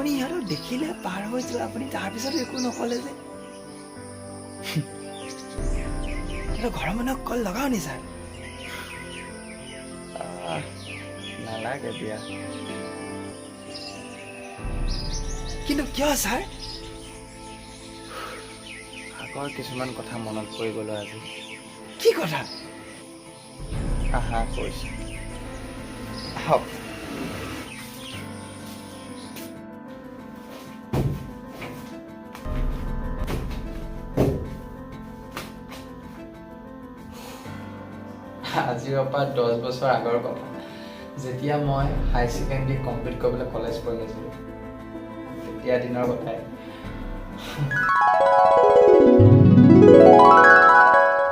আপুনি সিহঁতক দেখিলে পাৰ হৈ যোৱা আপুনি তাৰপিছত একো নক'লে যে ঘৰৰ মানুহক কল লগাও নি ছাৰ নালাগে দিয়া কিন্তু কিয় ছাৰ আগৰ কিছুমান কথা মনত পৰি গ'লো আজি কি কথা আহা কৈছে আহক আজিৰ পৰা 10 বছৰ আগৰ কথা যেতিয়া মই হাই ছেকেণ্ডেৰী কমপ্লিট কৰিবলৈ কলেজ পঢ়ি আছিলোঁ তেতিয়া দিনৰ কথাই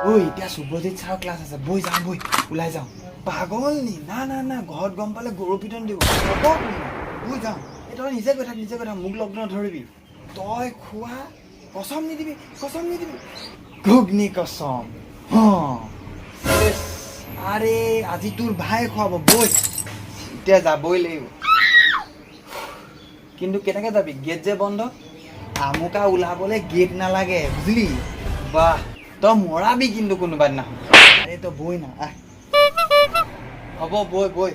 ঐ এতিয়া সুব্ৰজিৎ ছাৰৰ ক্লাছ আছে বৈ যাওঁ বৈ ওলাই যাওঁ পাগল নি না না না ঘৰত গম পালে গৰু পিটন দিব হ'ব বৈ যাওঁ এই তই নিজে কৈ থাক মোক লগ নধৰিবি তই খোৱা কচম নিদিবি ঘুগনি কচম আৰে আজি তোৰ ভাই খুৱাব বৈ এতিয়া যাবই লাগিব কিন্তু কেনেকৈ যাবি গেট যে বন্ধ আমুকা ওলাবলৈ গেট নালাগে বুজিলি বাহ তই মৰাবি কিন্তু কোনোবা দিনাখন আৰে তই বৈ না আহ হ'ব বৈ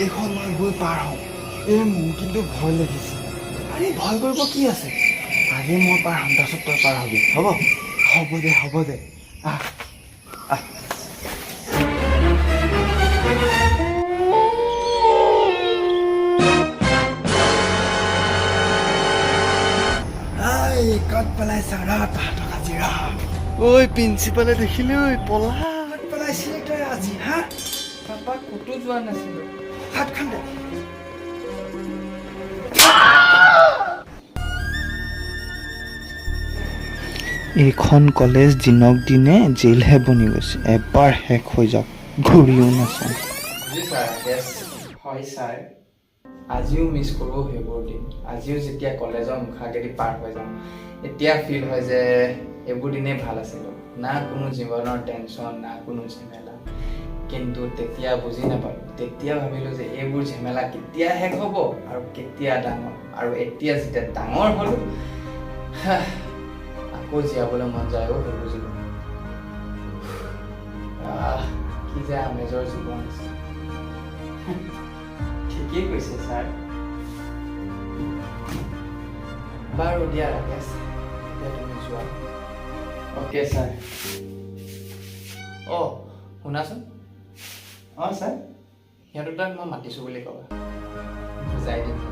এইখন মই গৈ পাৰ হওঁ এই মোৰ কিন্তু ভয় লাগিছে আৰে ভয় কৰিব কি আছে আগে মই পাৰ হ'ম তাৰপিছত তই পাৰ হবি হ'ব দে আহ ক'ত পেলাইছা ৰা তাহাঁতক আজি ৰা ঐ প্ৰিন্সিপালে দেখিলে ঐ পলা ক'ত পেলাইছিলি তই আজি হা পাপা ক'তো যোৱা নাছিলোঁ হাত খান দে এইখন কলেজ দিনক দিনে জেইলহে বনি গৈছে এবাৰ শেষ হৈ যাওক ঘূৰিও নাচাওঁ হয় ছাৰ আজিও মিছ কৰোঁ সেইবোৰ দিন আজিও যেতিয়া কলেজৰ মুখাগেদি পাৰ হৈ যাওঁ এতিয়া ফিল হয় যে এইবোৰ দিনেই ভাল আছিলোঁ না কোনো জীৱনৰ টেনশ্যন না কোনো ঝেমেলা কিন্তু তেতিয়া বুজি নাপালোঁ তেতিয়া ভাবিলোঁ যে এইবোৰ ঝেমেলা কেতিয়া শেষ হ'ব আৰু কেতিয়া ডাঙৰ আৰু এতিয়া যেতিয়া ডাঙৰ হ'লোঁ আকৌ জীয়াবলৈ মন যায় সেইবোৰ জীৱন কি যে আমেজৰ জীৱন আছে ঠিকেই কৈছে ছাৰ বাৰু দিয়া ৰাকেশ এতিয়া তুমি যোৱা অ'কে ছাৰ অঁ শুনাচোন অঁ ছাৰ সিহঁতক তাক মই মাতিছোঁ বুলি ক'বা বুজাই দিম